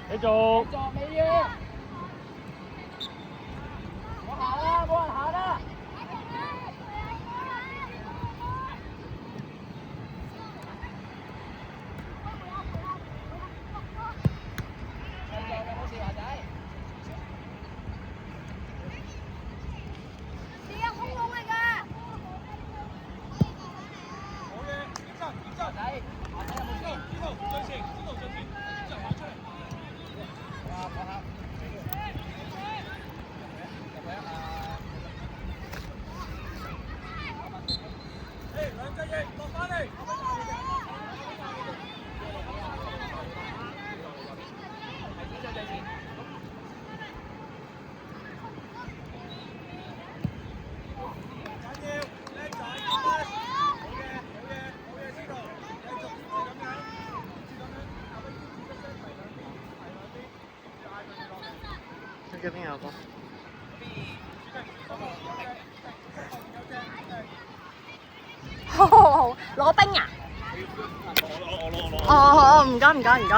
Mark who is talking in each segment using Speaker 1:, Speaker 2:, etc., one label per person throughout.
Speaker 1: 繼續。
Speaker 2: 未要。我行啦，冇人行啦。冇事華仔。你有空窿嚟㗎。
Speaker 3: 好嘢，點身點身。
Speaker 2: 華仔有冇先？
Speaker 3: 知道最前，知道最前，之後玩出嚟。
Speaker 2: 哇！我考。
Speaker 3: 梁振英落翻嚟。
Speaker 1: 跟邊有個？
Speaker 4: 攞冰啊！
Speaker 3: 我
Speaker 4: 哦，唔該唔該唔該。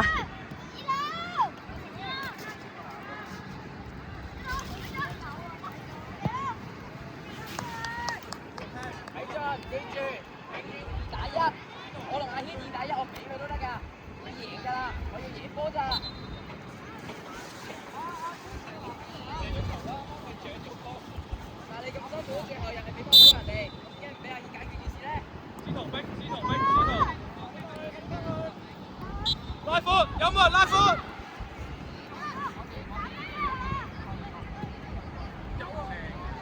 Speaker 2: 睇準，記住，永遠2打1。我同阿軒2打1，我俾佢都得㗎。我贏㗎啦，我要贏波咋。但係你咁辛苦，最後人哋俾翻波人哋，點解唔俾阿軒解決件事咧？
Speaker 3: 指圖逼，指圖逼，指圖。拉闊，有冇人拉闊？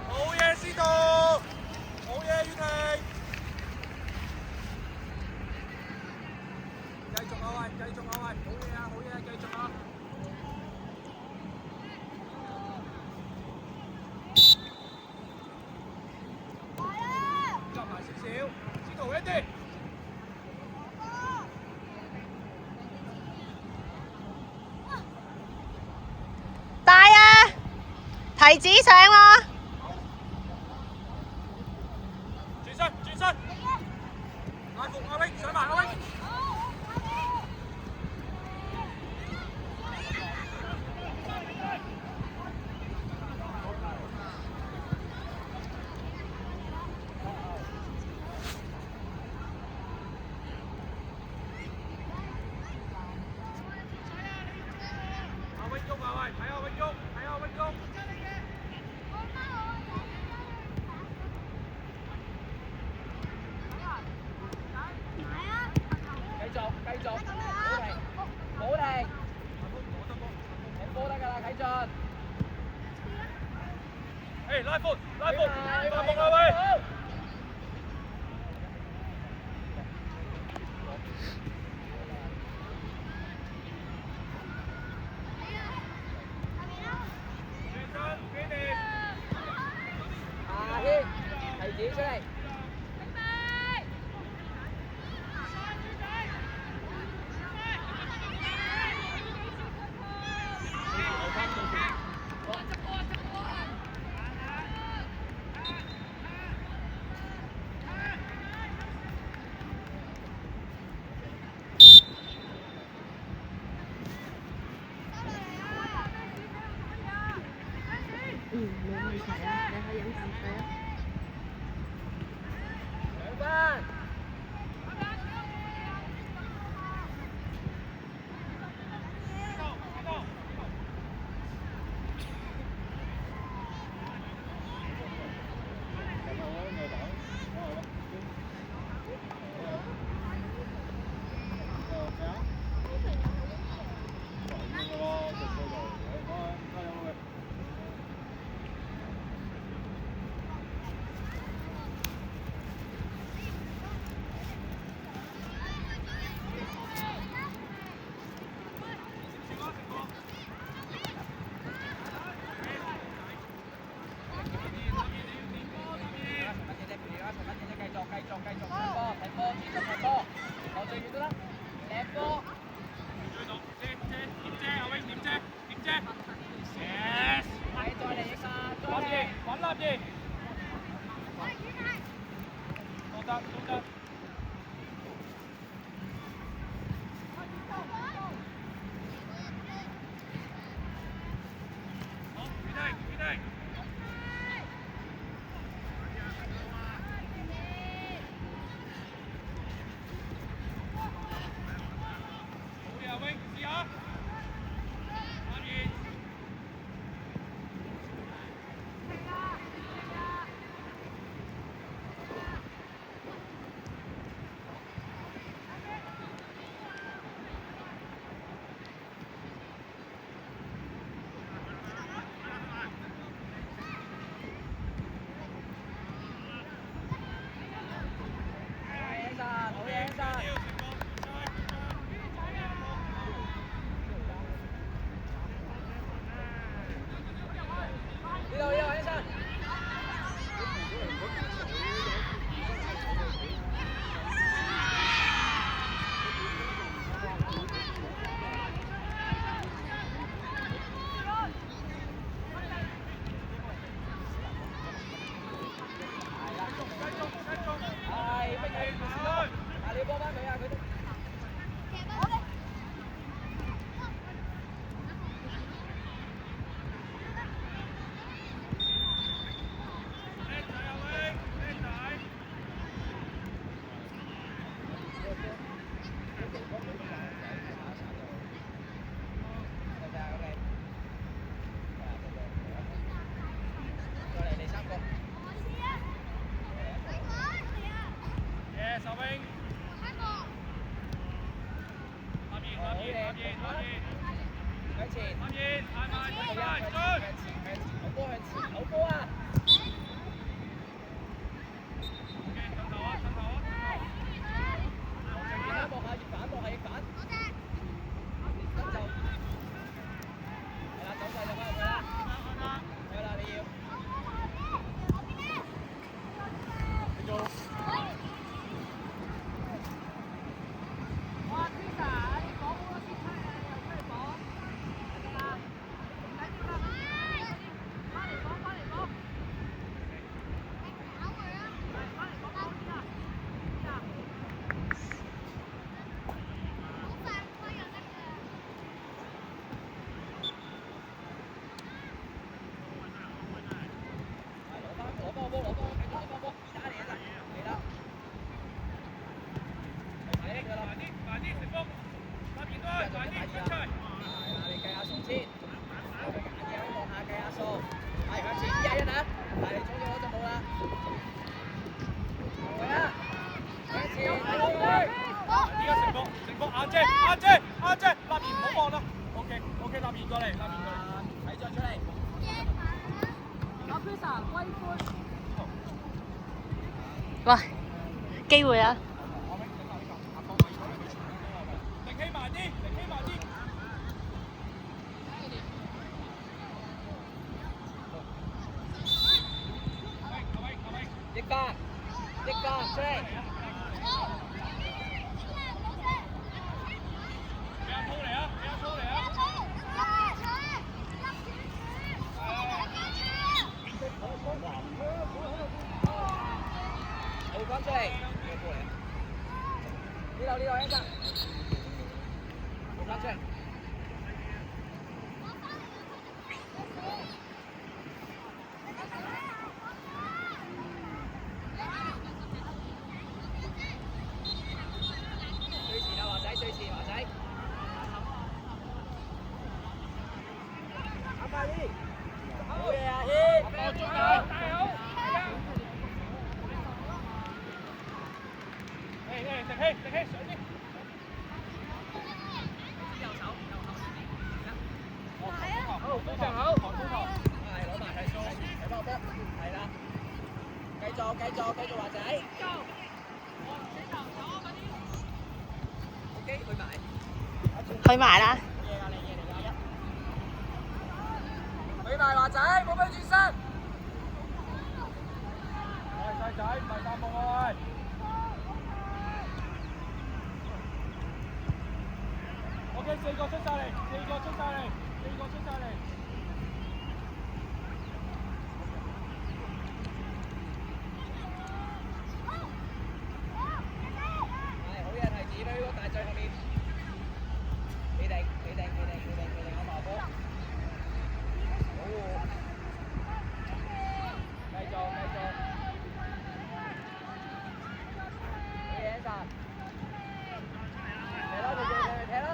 Speaker 3: 好嘢，司徒！好嘢，雨婷！繼續啊喂，繼續啊喂，好嘢啊，好嘢啊，繼續啊！執埋少少，司徒一啲。
Speaker 4: 大啊！提子上喎。
Speaker 3: 轉身，轉身。拉闊，阿威上埋，阿威。阿威喐啊喂，睇下威喐，睇下威喐。
Speaker 2: 繼續，冇停，踢波得㗎啦，啟進。
Speaker 3: 誒拉闊，發夢啊喂！
Speaker 2: 阿軒，提子出嚟。
Speaker 4: 冇問題啊，你可以飲啖水啊。
Speaker 2: 兩分。
Speaker 4: 喂，機會啊！
Speaker 3: 力氣慢啲，力氣慢啲。
Speaker 2: 逆翻，逆翻出嚟。
Speaker 3: 俾阿滔嚟啊！俾阿滔嚟啊！
Speaker 2: 回翻出嚟，過嚟。呢度一陣，回翻出嚟。最前啊，華仔，最前華仔。啱快啲！好嘢啊，軒！
Speaker 3: 我捉到，大好。食氣，食氣，上啲。
Speaker 2: 右手，
Speaker 3: 好，非常好，好，
Speaker 2: 係攞埋係數，睇波波，係啦，繼續華仔。OK，去埋。
Speaker 4: 去埋啦！
Speaker 2: 去埋華仔，冇俾轉身。
Speaker 3: 喂，細仔，唔係散步啊喂。OK， 四個出晒嚟，四個出晒嚟。
Speaker 2: 係好嘢，提子俾個大嘴後面。企定，我麻波。好喎。繼續。好嘢，實。踢啦，踢啦。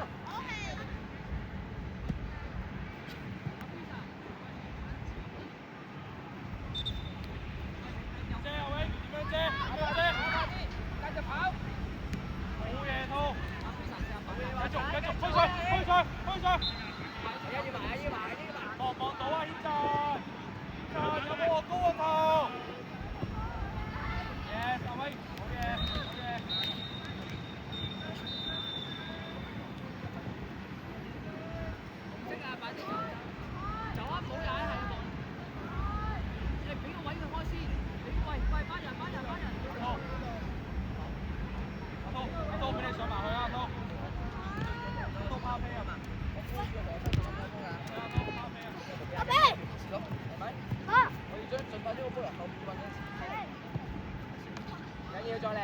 Speaker 3: 望到啊，軒澤，有冇我高個頭 ？Yes， 阿威，好嘢。
Speaker 2: 識啊，快啲走啊，唔好踩係喎。你俾個位佢開先。喂，班人。
Speaker 3: 好。阿滔，俾你上埋去啊，阿滔。阿滔拋飛係嘛？
Speaker 2: 阿飛，係咪？我要將盡快將個波由後面運緊。緊要再嚟，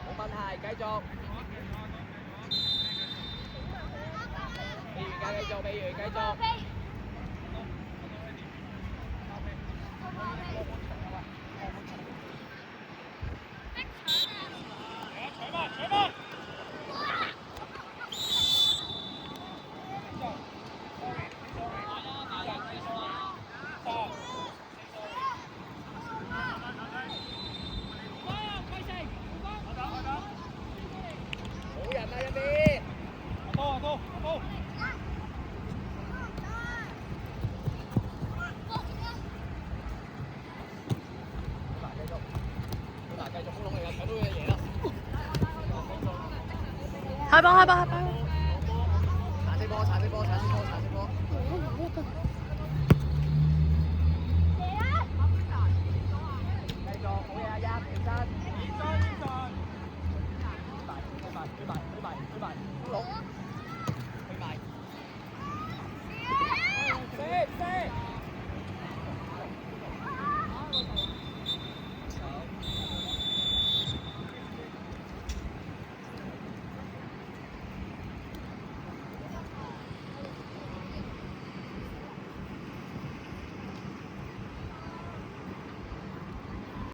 Speaker 2: 冇問題，繼續。譬如繼續。
Speaker 3: 取慢。
Speaker 2: 冇人啊入邊。
Speaker 3: 阿滔。
Speaker 2: 繼續攻落嚟啦，搶到嘢贏啦！
Speaker 4: 開波！
Speaker 2: 橙色波！繼續，好嘢啊！一起身，推埋，六。